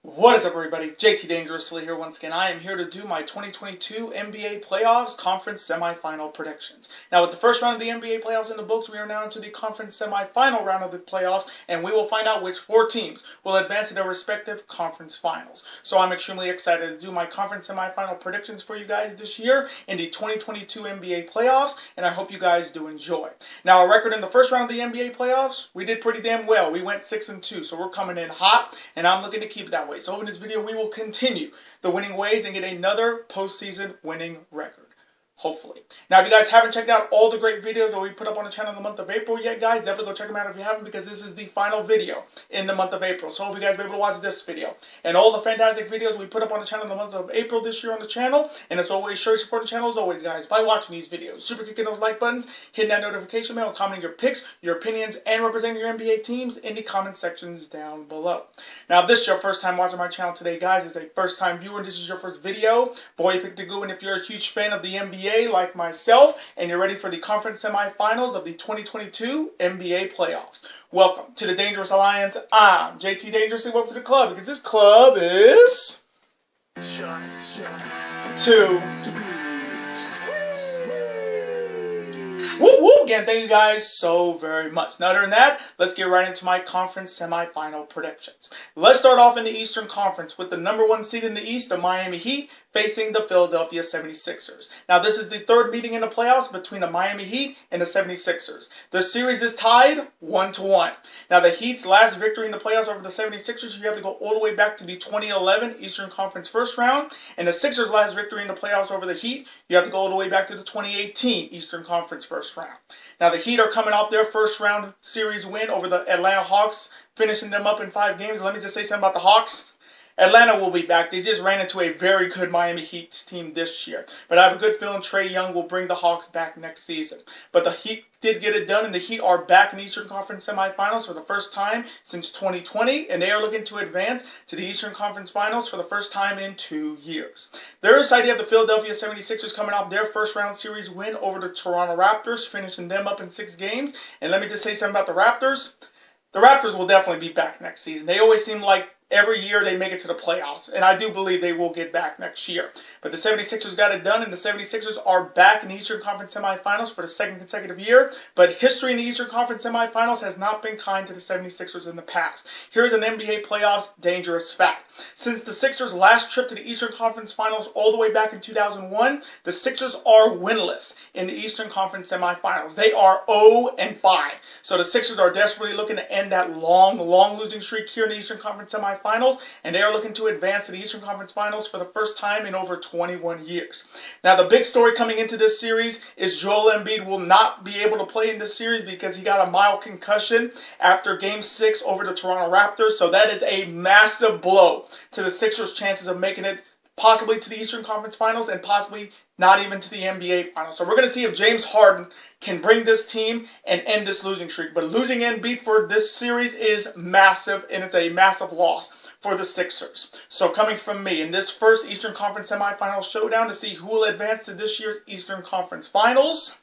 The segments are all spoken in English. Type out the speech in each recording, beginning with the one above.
What is up, everybody? JT Dangerously here once again. I am here to do my 2022 NBA Playoffs Conference Semifinal predictions. Now, with the first round of the NBA Playoffs in the books, we are now into the Conference Semifinal round of the playoffs, and we will find out which four teams will advance to their respective conference finals. So I'm extremely excited to do my Conference Semifinal predictions for you guys this year in the 2022 NBA Playoffs, and I hope you guys do enjoy. Now, our record in the first round of the NBA Playoffs, we did pretty damn well. We went 6-2, so we're coming in hot, and I'm looking to keep it that way. So in this video, we will continue the winning ways and get another postseason winning record. Hopefully. Now, if you guys haven't checked out all the great videos that we put up on the channel in the month of April yet, guys, definitely go check them out if you haven't, because this is the final video in the month of April. So, if you guys be able to watch this video and all the fantastic videos we put up on the channel in the month of April this year on the channel, and as always, show your support the channel as always, guys, by watching these videos, super kicking those like buttons, hitting that notification bell, commenting your picks, your opinions, and representing your NBA teams in the comment sections down below. Now, if this is your first time watching my channel today, guys, is a first time viewer, and this is your first video, boy, you picked a good one. If you're a huge fan of the NBA, like myself, and you're ready for the conference semifinals of the 2022 NBA playoffs. Welcome to the Dangerous Alliance. I'm JT Dangerously. Welcome to the club, because this club is two. Woo woo! Again, thank you guys so very much. Now, other than that, let's get right into my conference semifinal predictions. Let's start off in the Eastern Conference with the number one seed in the East, the Miami Heat, facing the Philadelphia 76ers. Now, this is the third meeting in the playoffs between the Miami Heat and the 76ers. The series is tied 1-1. Now, the Heat's last victory in the playoffs over the 76ers, you have to go all the way back to the 2011 Eastern Conference first round. And the Sixers' last victory in the playoffs over the Heat, you have to go all the way back to the 2018 Eastern Conference first round. Now, the Heat are coming off their first round series win over the Atlanta Hawks, finishing them up in 5 games. Let me just say something about the Hawks. Atlanta will be back. They just ran into a very good Miami Heat team this year. But I have a good feeling Trae Young will bring the Hawks back next season. But the Heat did get it done, and the Heat are back in the Eastern Conference semifinals for the first time since 2020, and they are looking to advance to the Eastern Conference Finals for the first time in 2 years. Their side, you have the Philadelphia 76ers coming off their first round series win over the Toronto Raptors, finishing them up in 6 games. And let me just say something about the Raptors. The Raptors will definitely be back next season. They always seem like every year they make it to the playoffs, and I do believe they will get back next year. But the 76ers got it done, and the 76ers are back in the Eastern Conference semifinals for the second consecutive year. But history in the Eastern Conference semifinals has not been kind to the 76ers in the past. Here's an NBA playoffs dangerous fact. Since the Sixers' last trip to the Eastern Conference Finals all the way back in 2001, the Sixers are winless in the Eastern Conference semifinals. They are 0-5. So the Sixers are desperately looking to end that long losing streak here in the Eastern Conference semifinals, and they are looking to advance to the Eastern Conference Finals for the first time in over 21 years. Now, the big story coming into this series is Joel Embiid will not be able to play in this series because he got a mild concussion after Game 6 over the Toronto Raptors. So that is a massive blow to the Sixers' chances of making it possibly to the Eastern Conference Finals and possibly not even to the NBA Finals. So we're going to see if James Harden can bring this team and end this losing streak. But losing Embiid for this series is massive, and it's a massive loss for the Sixers. So coming from me in this first Eastern Conference semifinal showdown to see who will advance to this year's Eastern Conference Finals,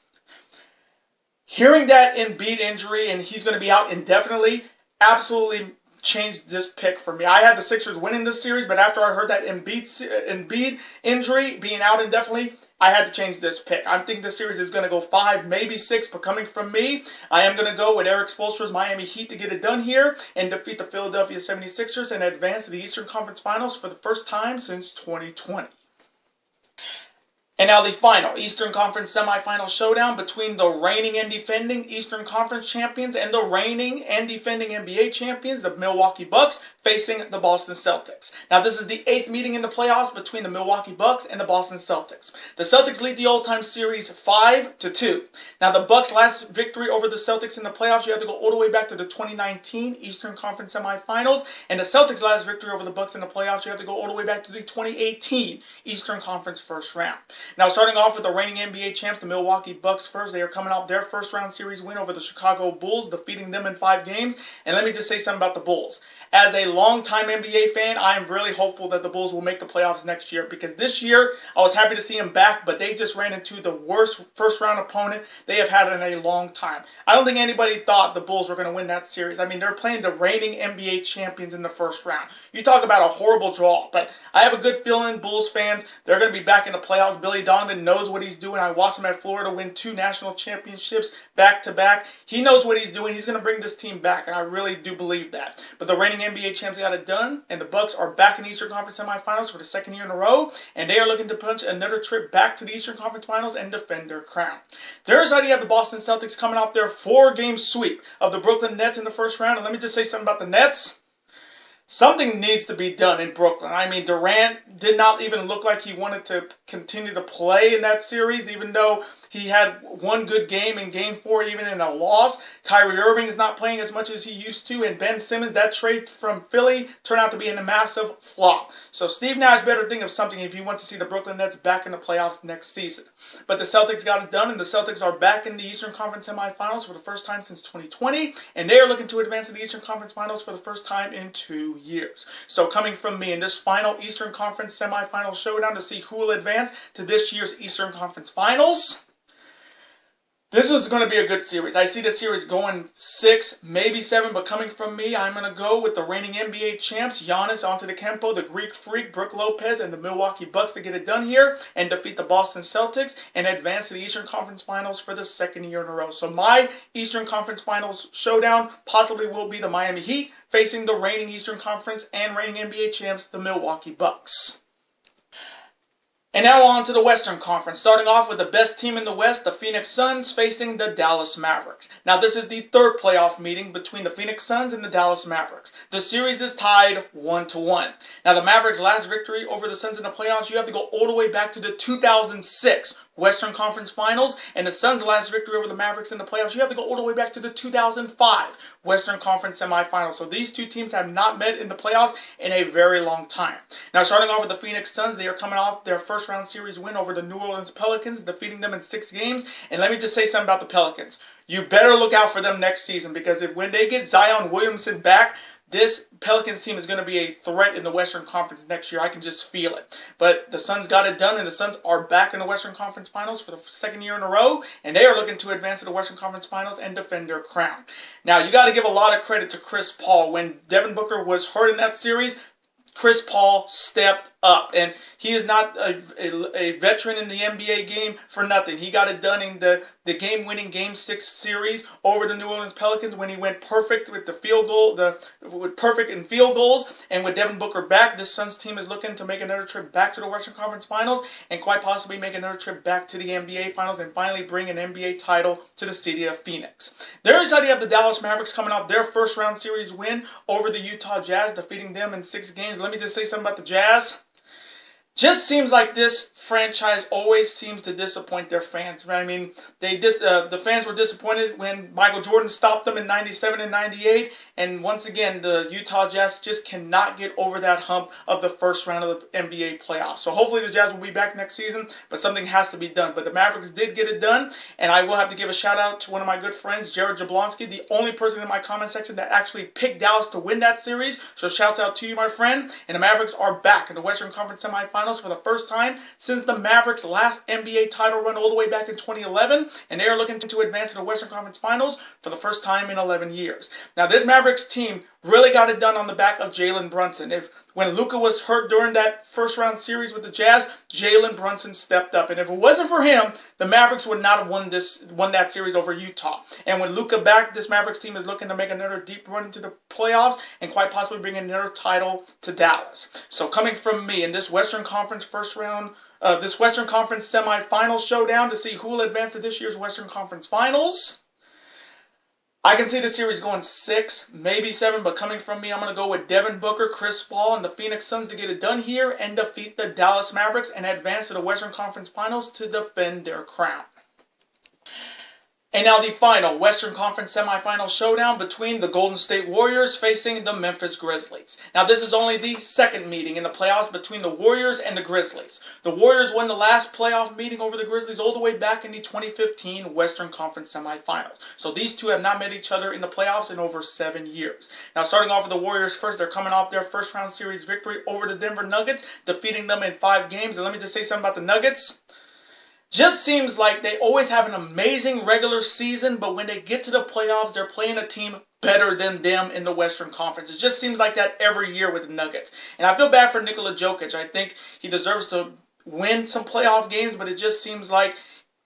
hearing that Embiid injury and he's going to be out indefinitely absolutely changed this pick for me. I had the Sixers winning this series, but after I heard that Embiid injury being out indefinitely, I had to change this pick. I think this series is going to go 5, maybe 6, but coming from me, I am going to go with Eric Spoelstra's Miami Heat to get it done here and defeat the Philadelphia 76ers and advance to the Eastern Conference Finals for the first time since 2020. And now the final Eastern Conference semifinal showdown between the reigning and defending Eastern Conference champions and the reigning and defending NBA champions, the Milwaukee Bucks, facing the Boston Celtics. Now, this is the 8th meeting in the playoffs between the Milwaukee Bucks and the Boston Celtics. The Celtics lead the all-time series 5-2. Now, the Bucks' last victory over the Celtics in the playoffs, you have to go all the way back to the 2019 Eastern Conference semifinals. And the Celtics' last victory over the Bucks in the playoffs, you have to go all the way back to the 2018 Eastern Conference first round. Now, starting off with the reigning NBA champs, the Milwaukee Bucks first. They are coming off their first round series win over the Chicago Bulls, defeating them in 5 games. And let me just say something about the Bulls. As a longtime NBA fan, I am really hopeful that the Bulls will make the playoffs next year, because this year I was happy to see them back, but they just ran into the worst first-round opponent they have had in a long time. I don't think anybody thought the Bulls were going to win that series. I mean, they're playing the reigning NBA champions in the first round. You talk about a horrible draw, but I have a good feeling, Bulls fans, they're going to be back in the playoffs. Billy Donovan knows what he's doing. I watched him at Florida win 2 national championships back-to-back. He knows what he's doing. He's going to bring this team back, and I really do believe that. But the reigning NBA champs got it done, and the Bucks are back in the Eastern Conference semifinals for the second year in a row, and they are looking to punch another trip back to the Eastern Conference Finals and defend their crown. There's how you have the Boston Celtics coming off their 4-game sweep of the Brooklyn Nets in the first round, and let me just say something about the Nets. Something needs to be done in Brooklyn. I mean, Durant did not even look like he wanted to continue to play in that series, even though he had one good game in Game 4, even in a loss. Kyrie Irving is not playing as much as he used to, and Ben Simmons, that trade from Philly, turned out to be a massive flop. So Steve Nash better think of something if he wants to see the Brooklyn Nets back in the playoffs next season. But the Celtics got it done, and the Celtics are back in the Eastern Conference semifinals for the first time since 2020, and they are looking to advance to the Eastern Conference Finals for the first time in 2 years. So coming from me in this final Eastern Conference semifinal showdown to see who will advance to this year's Eastern Conference Finals, this is going to be a good series. I see the series going 6, maybe 7, but coming from me, I'm going to go with the reigning NBA champs, Giannis Antetokounmpo, the Greek Freak, Brook Lopez, and the Milwaukee Bucks to get it done here and defeat the Boston Celtics and advance to the Eastern Conference Finals for the second year in a row. So my Eastern Conference Finals showdown possibly will be the Miami Heat facing the reigning Eastern Conference and reigning NBA champs, the Milwaukee Bucks. And now on to the Western Conference, starting off with the best team in the West, the Phoenix Suns, facing the Dallas Mavericks. Now, this is the third playoff meeting between the Phoenix Suns and the Dallas Mavericks. The series is tied 1-1. Now, the Mavericks' last victory over the Suns in the playoffs, you have to go all the way back to the 2006 Western Conference Finals, and the Suns' last victory over the Mavericks in the playoffs, you have to go all the way back to the 2005 Western Conference Semifinals. So these two teams have not met in the playoffs in a very long time. Now, starting off with the Phoenix Suns, they are coming off their first-round series win over the New Orleans Pelicans, defeating them in 6 games. And let me just say something about the Pelicans. You better look out for them next season, because when they get Zion Williamson back, this Pelicans team is going to be a threat in the Western Conference next year. I can just feel it. But the Suns got it done, and the Suns are back in the Western Conference Finals for the second year in a row, and they are looking to advance to the Western Conference Finals and defend their crown. Now, you got to give a lot of credit to Chris Paul. When Devin Booker was hurt in that series, Chris Paul stepped up, and he is not a veteran in the NBA game for nothing. He got it done in the game-winning Game 6 series over the New Orleans Pelicans when he went perfect with the field goal, perfect in field goals. And with Devin Booker back, this Suns team is looking to make another trip back to the Western Conference Finals and quite possibly make another trip back to the NBA Finals and finally bring an NBA title to the city of Phoenix. There is how you have the Dallas Mavericks coming off their first-round series win over the Utah Jazz, defeating them in 6 games. Let me just say something about the Jazz. Just seems like this franchise always seems to disappoint their fans. I mean, the fans were disappointed when Michael Jordan stopped them in 97 and 98. And once again, the Utah Jazz just cannot get over that hump of the first round of the NBA playoffs. So hopefully the Jazz will be back next season, but something has to be done. But the Mavericks did get it done, and I will have to give a shout out to one of my good friends, Jared Jablonski, the only person in my comment section that actually picked Dallas to win that series. So shouts out to you, my friend. And the Mavericks are back in the Western Conference semifinals for the first time since the Mavericks' last NBA title run all the way back in 2011, and they are looking to advance to the Western Conference Finals for the first time in 11 years. Now, this Mavericks team really got it done on the back of Jalen Brunson. When Luka was hurt during that first-round series with the Jazz, Jalen Brunson stepped up. And if it wasn't for him, the Mavericks would not have won that series over Utah. And with Luka back, this Mavericks team is looking to make another deep run into the playoffs and quite possibly bring another title to Dallas. So coming from me in this Western Conference this Western Conference semifinals showdown to see who will advance to this year's Western Conference Finals, I can see the series going 6, maybe 7, but coming from me, I'm going to go with Devin Booker, Chris Paul, and the Phoenix Suns to get it done here and defeat the Dallas Mavericks and advance to the Western Conference Finals to defend their crown. And now the final Western Conference semifinal showdown between the Golden State Warriors facing the Memphis Grizzlies. Now this is only the second meeting in the playoffs between the Warriors and the Grizzlies. The Warriors won the last playoff meeting over the Grizzlies all the way back in the 2015 Western Conference semifinals. So these two have not met each other in the playoffs in over 7 years. Now starting off with the Warriors first, they're coming off their first round series victory over the Denver Nuggets, defeating them in 5 games. And let me just say something about the Nuggets. Just seems like they always have an amazing regular season, but when they get to the playoffs, they're playing a team better than them in the Western Conference. It just seems like that every year with the Nuggets. And I feel bad for Nikola Jokic. I think he deserves to win some playoff games, but it just seems like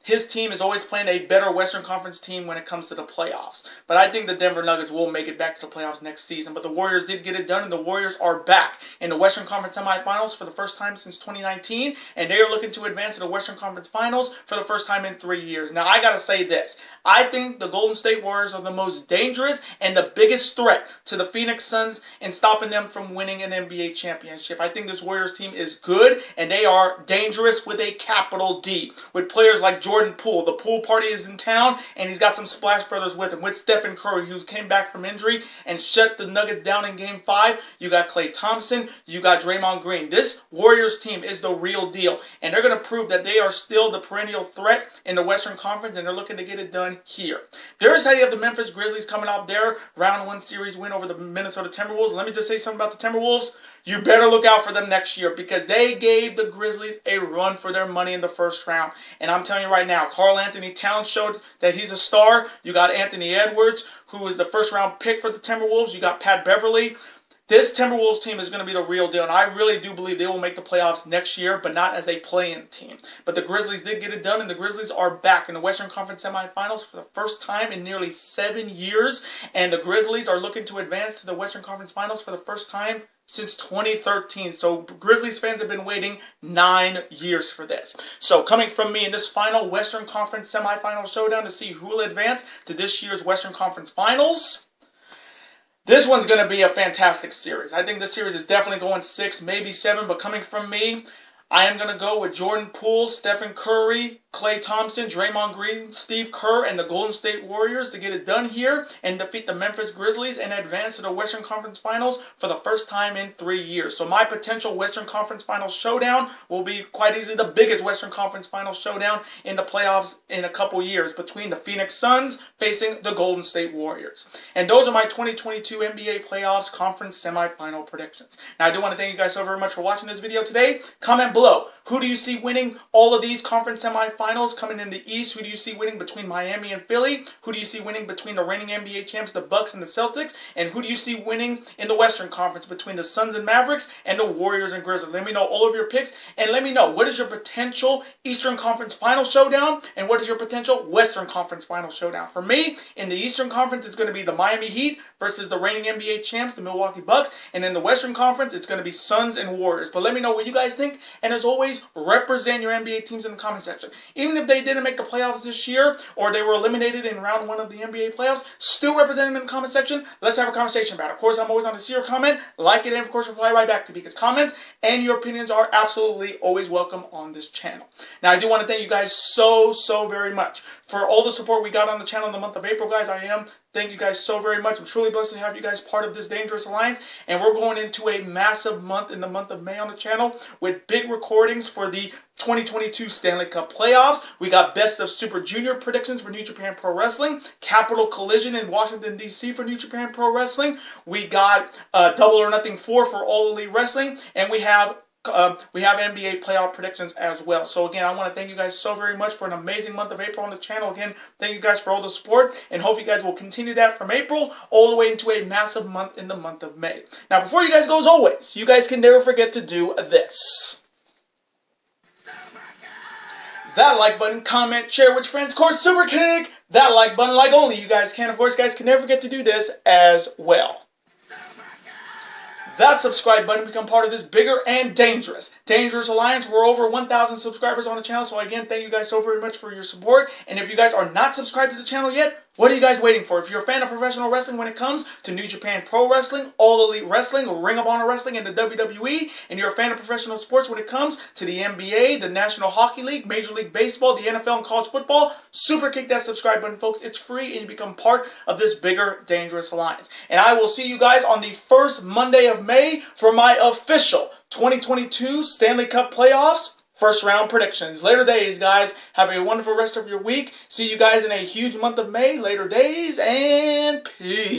his team is always playing a better Western Conference team when it comes to the playoffs. But I think the Denver Nuggets will make it back to the playoffs next season. But the Warriors did get it done, and the Warriors are back in the Western Conference semifinals for the first time since 2019. And they are looking to advance to the Western Conference finals for the first time in 3 years. Now, I got to say this. I think the Golden State Warriors are the most dangerous and the biggest threat to the Phoenix Suns in stopping them from winning an NBA championship. I think this Warriors team is good, and they are dangerous with a capital D. With players like Jordan Poole. The Poole party is in town, and he's got some Splash Brothers with him. With Stephen Curry, who came back from injury and shut the Nuggets down in Game 5. You got Klay Thompson. You got Draymond Green. This Warriors team is the real deal, and they're going to prove that they are still the perennial threat in the Western Conference, and they're looking to get it done here. There's how you have the Memphis Grizzlies coming out their round 1 series win over the Minnesota Timberwolves. Let me just say something about the Timberwolves. You better look out for them next year because they gave the Grizzlies a run for their money in the first round. And I'm telling you right now, Karl Anthony Towns showed that he's a star. You got Anthony Edwards, who is the first round pick for the Timberwolves. You got Pat Beverly. This Timberwolves team is going to be the real deal, and I really do believe they will make the playoffs next year, but not as a play-in team. But the Grizzlies did get it done, and the Grizzlies are back in the Western Conference semifinals for the first time in nearly 7 years, and the Grizzlies are looking to advance to the Western Conference finals for the first time since 2013. So Grizzlies fans have been waiting 9 years for this. So coming from me in this final Western Conference semifinal showdown to see who will advance to this year's Western Conference finals, this one's going to be a fantastic series. I think this series is definitely going 6, maybe 7, but coming from me, I am going to go with Jordan Poole, Stephen Curry, Klay Thompson, Draymond Green, Steve Kerr, and the Golden State Warriors to get it done here and defeat the Memphis Grizzlies and advance to the Western Conference Finals for the first time in 3 years. So my potential Western Conference Finals showdown will be quite easily the biggest Western Conference Finals showdown in the playoffs in a couple years between the Phoenix Suns facing the Golden State Warriors. And those are my 2022 NBA Playoffs Conference Semifinal predictions. Now I do want to thank you guys so very much for watching this video today. Comment below. Who do you see winning all of these conference semifinals coming in the East? Who do you see winning between Miami and Philly? Who do you see winning between the reigning NBA champs, the Bucks and the Celtics? And who do you see winning in the Western Conference between the Suns and Mavericks and the Warriors and Grizzlies? Let me know all of your picks, and let me know what is your potential Eastern Conference final showdown and what is your potential Western Conference final showdown. For me, in the Eastern Conference, it's going to be the Miami Heat versus the reigning NBA champs, the Milwaukee Bucks. And in the Western Conference, it's going to be Suns and Warriors. But let me know what you guys think. And as always, represent your NBA teams in the comment section. Even if they didn't make the playoffs this year, or they were eliminated in round 1 of the NBA playoffs, still represent them in the comment section. Let's have a conversation about it. Of course, I'm always on to see your comment, like it, and of course, reply right back to me, because comments and your opinions are absolutely always welcome on this channel. Now, I do want to thank you guys so very much for all the support we got on the channel in the month of April, guys. Thank you guys so very much. I'm truly blessed to have you guys part of this dangerous alliance. And we're going into a massive month in the month of May on the channel with big recordings for the 2022 Stanley Cup playoffs. We got Best of Super Junior predictions for New Japan Pro Wrestling. Capital Collision in Washington, D.C. for New Japan Pro Wrestling. We got Double or Nothing 4 for All Elite Wrestling. And we have NBA playoff predictions as well. So again, I want to thank you guys so very much for an amazing month of April on the channel. Again, thank you guys for all the support, and hope you guys will continue that from April all the way into a massive month in the month of May. Now, before you guys go, as always, you guys can never forget to do this. That like button, comment, share with your friends, of course, super kick that like button like only you guys can. Of course, guys can never forget to do this as well. That subscribe button, become part of this bigger and dangerous alliance. We're over 1,000 subscribers on the channel. So again, thank you guys so very much for your support. And if you guys are not subscribed to the channel yet, What are you guys waiting for? If you're a fan of professional wrestling when it comes to New Japan Pro Wrestling, All Elite Wrestling, Ring of Honor Wrestling, and the WWE, and you're a fan of professional sports when it comes to the NBA, the National Hockey League, Major League Baseball, the NFL, and college football, super kick that subscribe button, folks. It's free, and you become part of this bigger, dangerous alliance. And I will see you guys on the first Monday of May for my official 2022 Stanley Cup playoffs. First round predictions. Later days, guys. Have a wonderful rest of your week. See you guys in a huge month of May. Later days, and peace.